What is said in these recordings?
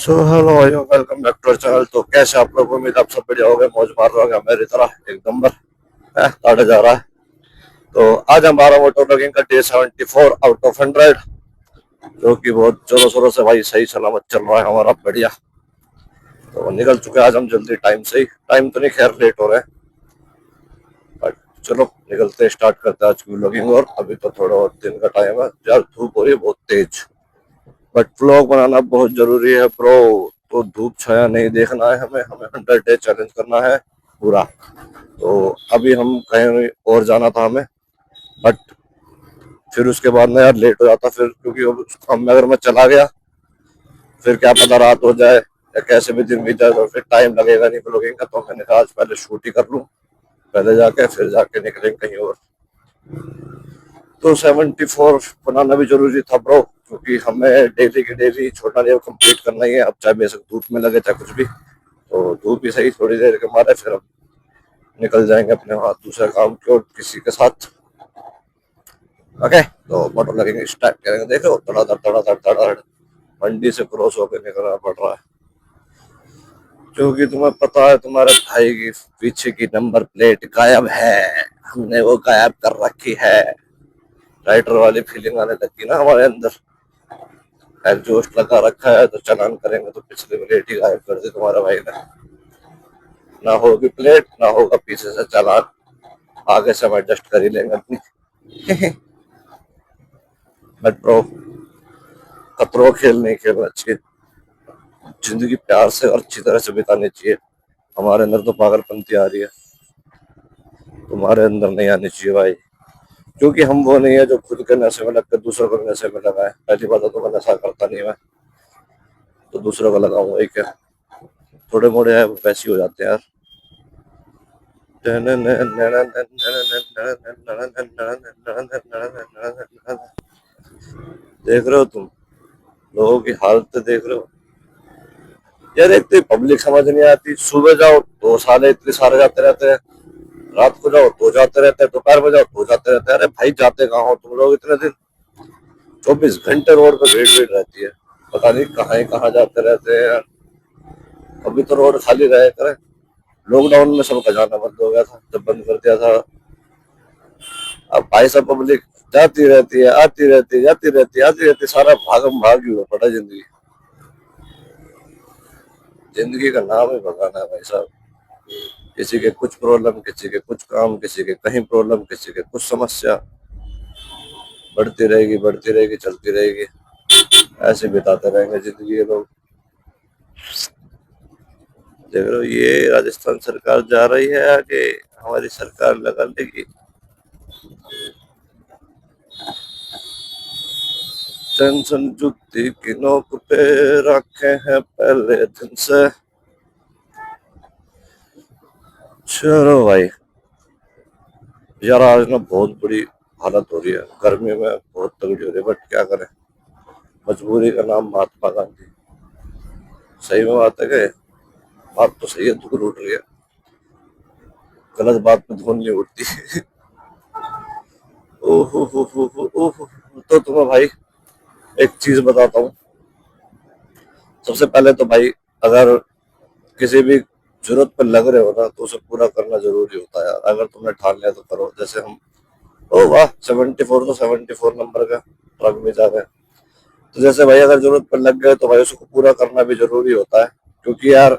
सो hello भाइयों, welcome back to our channel. तो कैसे आप लोग? उम्मीद आप सब बढ़िया हो गए, मौज मार रहे होगे मेरी तरह एक नंबर है ताड़े जा रहा है। तो आज हमारा मोटो ब्लॉगिंग का डे 74 आउट ऑफ 100, जो कि बहुत जोरों शोरों से भाई सही सलामत चल रहा है हमारा, बढ़िया। तो निकल चुके हैं आज हम जल्दी, टाइम से ही। टाइम तो नहीं, खैर लेट हो रहे हैं, बट चलो निकलते स्टार्ट करते हैं आज की ब्लॉगिंग। और अभी तो थोड़ा और दिन का टाइम है यार, धूप हो रही है बहुत तेज, बट व्लॉग बनाना बहुत जरूरी है ब्रो। तो धूप छाया नहीं देखना है हमें, हमें 100 डे चैलेंज करना है पूरा। तो अभी हम कहीं और जाना था हमें, बट फिर उसके बाद ना यार लेट हो जाता फिर, क्योंकि अब हम अगर मैं चला गया फिर क्या पता रात हो जाए या कैसे भी दिन बीत जाए, तो फिर टाइम लगेगा नहीं ब्लॉगिंग का। तो मैंने कहा आज पहले शूट ही कर लूँ, पहले जाके फिर जाके निकलेंगे कहीं और। तो 74 बनाना भी जरूरी था ब्रो, क्योंकि हमें डेली की डेली छोटा लेवल कंप्लीट करना ही है। अब चाहे बेशक धूप में लगे चाहे कुछ भी, तो धूप ही सही थोड़ी देर के मारे, फिर हम निकल जाएंगे अपने वहां दूसरे काम के और किसी के साथ। ओके, तो मोटर लगेंगे, स्टार्ट करेंगे। देख रहे हो, धड़ाधड़ धड़ाधड़ धड़ाधड़ मंडी से क्रॉस होकर निकलना पड़ रहा है, क्योंकि तुम्हें पता है तुम्हारे भाई की पीछे की नंबर प्लेट गायब है, हमने वो गायब कर रखी है। राइडर वाली फीलिंग आने लगी ना हमारे अंदर। एग्जॉस्ट लगा रखा है, तो चलान करेंगे तो पिछले प्लेट ही गायब कर दी तुम्हारा भाई ने। ना होगी प्लेट, ना होगा पीछे से चलान, आगे से हम एडजस्ट कर ही लेंगे अपनी। बट ब्रो, खतरों खेल नहीं खेलना चाहिए, जिंदगी प्यार से और अच्छी तरह से बितानी चाहिए। हमारे अंदर तो पागलपंती आ रही है, तुम्हारे अंदर नहीं आनी चाहिए भाई, क्योंकि हम वो नहीं है जो खुद के नशे में लगकर दूसरों को नशे में लगाए। पहली बात तो मैं नशा करता नहीं मैं, तो दूसरों को लगाऊंगा ही क्या। थोड़े मोड़े है वैसे ही हो जाते हैं यार। देख रहे हो तुम लोगों की हालत, देख रहे हो यार। एक तो पब्लिक समझ नहीं आती, सुबह जाओ तो साले इतने सारे जाते रहते हैं, रात को जाओ तो जाते रहते हैं, दोपहर में जाओ तो जाते रहते हैं। अरे भाई जाते कहाँ हो तुम लोग इतने दिन? 24 घंटे रोड पे भीड़ भीड़ रहती है, पता नहीं कहाँ ही कहाँ जाते रहते हैं यार। अभी तो रोड खाली रहे करे, लॉकडाउन में सबका जाना बंद हो गया था जब बंद कर दिया था। अब भाई सब पब्लिक जाती रहती है, आती रहती है, जाती रहती है, आती रहती है, सारा भागम भाग ही हुआ पड़ा जिंदगी। जिंदगी का नाम ही भगाना है भाई साहब। किसी के कुछ प्रॉब्लम, किसी के कुछ काम, किसी के कहीं प्रॉब्लम, किसी के कुछ समस्या, बढ़ती रहेगी, चलती रहेगी। ऐसे बिताते रहेंगे जिंदगी ये लोग। देख रहे हो, ये राजस्थान सरकार जा रही है आगे, हमारी सरकार लगा लेगी। टेंशन जुत्ती की नोक पे रखे हैं पहले दिन से। चलो भाई, यार आज ना बहुत बुरी हालत हो रही है, गर्मी में बहुत तगड़ी हो रही है, बट क्या करें, मजबूरी का नाम महात्मा गांधी। सही में बात है कि बात तो सही है, धूल उठ रही है, गलत बात में धूल नहीं उठती। ओहो। तो तुम्हें भाई एक चीज बताता हूँ। सबसे पहले तो भाई, अगर किसी भी जरूरत पर लग रहे हो ना, तो उसे पूरा करना जरूरी होता है यार। अगर तुमने ठान लिया तो करो, जैसे हम। ओ वाह, 74, तो 74 नंबर का ट्रक में जा रहे हैं। तो जैसे भाई अगर जरूरत पर लग गए तो भाई उसको पूरा करना भी जरूरी होता है, क्योंकि यार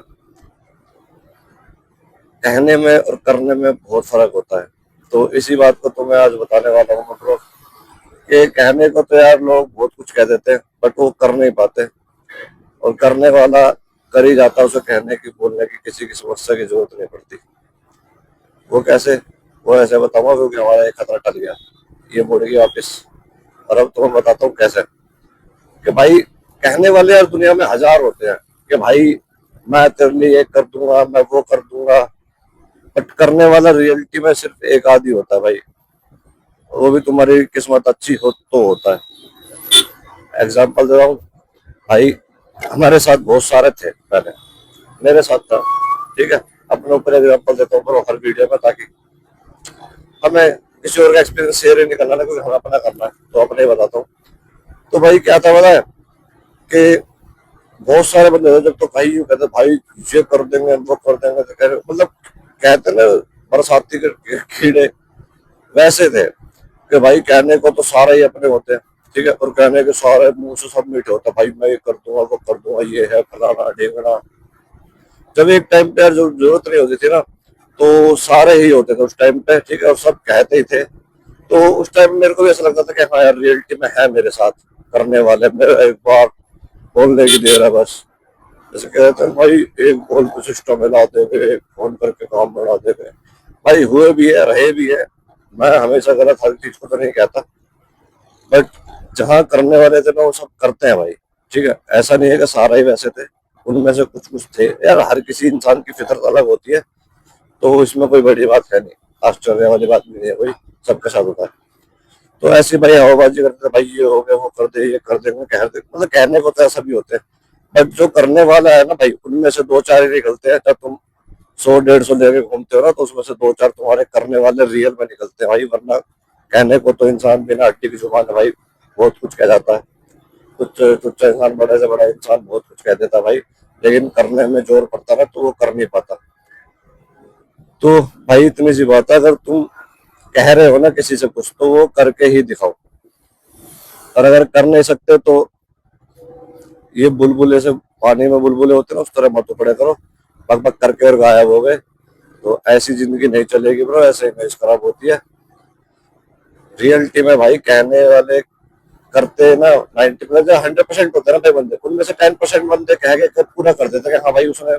कहने में और करने में बहुत फर्क होता है। तो इसी बात को तो मैं आज बताने वाला हूँ मतलब, कि कहने को तो यार लोग बहुत कुछ कह देते हैं, बट वो कर नहीं पाते। और करने वाला कर ही जाता है, उसे कहने की बोलने की किसी की समस्या की जरूरत नहीं पड़ती। वो कैसे? वो ऐसे बताऊंगा क्योंकि हमारा एक खतरा टल गया, ये मुड़ेगी वापिस। और अब तो मैं बताता हूँ कैसे। कि भाई कहने वाले यार दुनिया में हजार होते हैं, कि भाई मैं तेरे लिए ये कर दूंगा, मैं वो कर दूंगा, बट करने वाला रियलिटी में सिर्फ एक आदमी होता है भाई। वो भी तुम्हारी किस्मत अच्छी हो तो होता है। एग्जाम्पल दे रहा हूँ भाई, हमारे साथ बहुत सारे थे पहले, मेरे साथ था, ठीक है। अपने ऊपर एग्जाम्पल देता हूँ हर वीडियो में, ताकि हमें किसी और का एक्सपीरियंस शेयर ही नहीं करना ना, क्योंकि हमें अपना करना है, तो अपने ही बताता हूँ। तो भाई क्या था पता है, कि बहुत सारे बंदे होते जब तो भाई यूं कहते भाई ये कर देंगे वो कर देंगे, तो कह रहे मतलब कहते ना बरसाती के कीड़े वैसे थे कि भाई कहने को तो सारे ही अपने होते हैं, ठीक है, और कहने के सारे मुंह से सब मीठे होता है, भाई मैं ये कर दूंगा वो कर दूंगा, ये है फलाना ढेंगना। जब एक टाइम पे यार जो जरूरत नहीं होती थी ना, तो सारे ही होते थे उस टाइम पे, ठीक है, और सब कहते ही थे। तो उस टाइम मेरे को भी ऐसा लगता था कि हाँ यार रियलिटी में है मेरे साथ करने वाले, मेरा एक बार बोलने की देर है बस। जैसे कहते हैं भाई एक बॉल को सिस्टम में ला देंगे, फोन करके काम बढ़ा देंगे, भाई हुए भी है रहे भी है। मैं हमेशा गलत हर चीज को तो नहीं कहता, बट जहाँ करने वाले थे ना वो सब करते हैं भाई, ठीक है, ऐसा नहीं है कि सारा ही वैसे थे, उनमें से कुछ कुछ थे यार, हर किसी इंसान की फितरत अलग होती है, तो इसमें कोई बड़ी बात है नहीं, आश्चर्य वाली बात नहीं है, कोई सबके साथ होता है। तो ऐसी भाई हवाबाजी करते थे, भाई ये हो गया वो कर दे ये कर देंगे, कह दे, मतलब कहने को तो ऐसा भी होते हैं, बट जो करने वाला है ना भाई उनमें से दो चार ही निकलते हैं। जब तुम 100 150 लेके घूमते हो ना, तो उसमें से दो चार तुम्हारे करने वाले रियल में निकलते हैं भाई, वरना कहने को तो इंसान बिना हड्डी की जुबान है भाई, बहुत कुछ कह जाता है। कुछ कुछ इंसान बड़े से बड़ा इंसान बहुत कुछ कह देता है भाई, लेकिन करने में जोर पड़ता है तो वो कर नहीं पाता। तो भाई इतनी सी बात है, अगर तुम कह रहे हो ना किसी से कुछ, तो वो करके ही दिखाओ, और अगर कर नहीं सकते तो ये बुलबुले से पानी में बुलबुले होते हैं ना, उस तरह मत पड़े करो, बक बक करके और गायब हो गए, तो ऐसी जिंदगी नहीं चलेगी ब्रो, ऐसे इमेज खराब होती है। रियलिटी में भाई कहने वाले करते ना 90 100% होते हैं ना भाई बंदे, उनमें से 10% बंदे कह के पूरा कर देते हैं कि हाँ भाई उसने,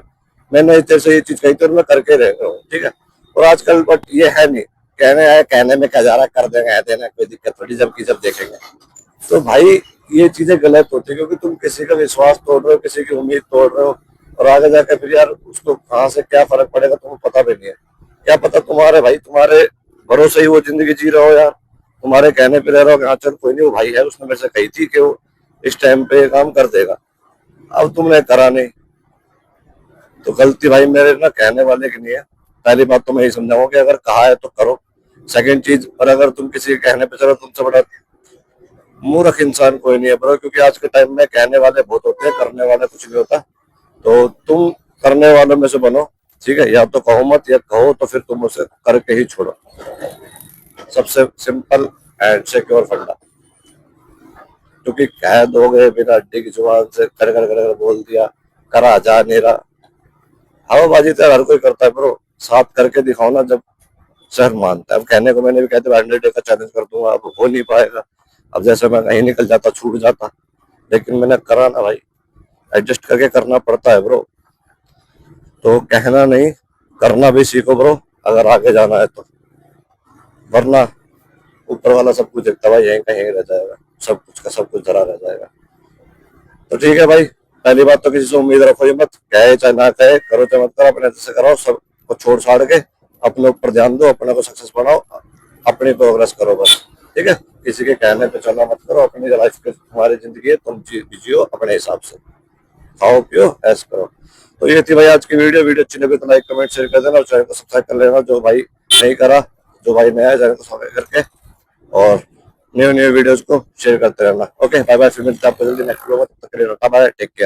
मैंने तेरे से ये चीज कही थी और मैं करके रह गया हूँ, ठीक है। और आजकल बट ये है नहीं, कहने आए कहने में क्या जा रहा है, कर देंगे देना कोई दिक्कत थोड़ी, जब की जब देखेंगे। तो भाई ये चीजें गलत होती है, क्योंकि तुम किसी का विश्वास तोड़ रहे हो, किसी की उम्मीद तोड़ रहे हो, और आगे जाकर फिर यार उसको कहाँ से क्या फर्क पड़ेगा तुम्हें पता भी नहीं है। क्या पता तुम्हारे भाई तुम्हारे भरोसे ही वो जिंदगी जी रहा हो यार, तुम्हारे कहने पे रह रहा हो कि हाँ चल कोई नहीं वो भाई है, उसने मेरे से कही थी कि वो इस टाइम पे काम कर देगा, अब तुमने करा नहीं, तो गलती भाई मेरे ना कहने वाले की नहीं है। पहली बात तो मैं यही समझाऊंगा कि अगर कहा है तो करो। सेकंड चीज, और अगर तुम किसी के कहने पे चलो, तुमसे बड़ा मूर्ख इंसान कोई नहीं है ब्रो, क्योंकि आज के टाइम में कहने वाले बहुत होते हैं, करने वाला कुछ नहीं होता। तो तुम करने वालों में से बनो, ठीक है, या तो कहो मत, या कहो तो फिर तुम उसे करके ही छोड़ो। सबसे सिंपल एंड सिक्योर फंडा, क्योंकि कह दोगे बिना अड्डी की जुबान से कर बोल दिया, करा जा नहीं रहा। हवाबाजी तो हर कोई करता है ब्रो, साथ करके दिखाओ ना, जब शहर मानता है। अब कहने को मैंने भी कहते 100 डे का चैलेंज कर दूंगा, अब हो नहीं पाएगा। अब जैसे मैं कहीं निकल जाता छूट जाता, लेकिन मैंने करा ना भाई, एडजस्ट करके करना पड़ता है ब्रो। तो कहना नहीं, करना भी सीखो ब्रो, अगर आगे जाना है तो, वरना ऊपर वाला सब कुछ देखता भाई, यहीं कहीं रह जाएगा, सब कुछ का सब कुछ धरा रह जाएगा। तो ठीक है भाई, पहली बात तो किसी से उम्मीद रखो ही मत, कहे चाहे ना कहे, करो चाहे मत करो, अपने से कराओ, सब को छोड़ छाड़ के अपने ऊपर ध्यान दो, अपने को सक्सेस बनाओ, अपनी प्रोग्रेस करो बस, ठीक है। किसी के कहने पे चलना मत करो, अपनी लाइफ की तुम्हारी जिंदगी है, तुम जियो अपने हिसाब से, खाओ पियो ऐश करो। तो ये थी भाई आज की वीडियो। वीडियो अच्छी लगी तो लाइक कमेंट शेयर कर देना, और चैनल को सब्सक्राइब कर लेना जो भाई नहीं करा, जो भाई नया है चैनल को सब्सक्राइब करके, और न्यू न्यू वीडियोस को शेयर करते रहना। ओके बाय बाय, फिर मिलते हैं आपको जल्दी नेक्स्ट वीडियो में, तब तक के लिए बाय, टेक केयर।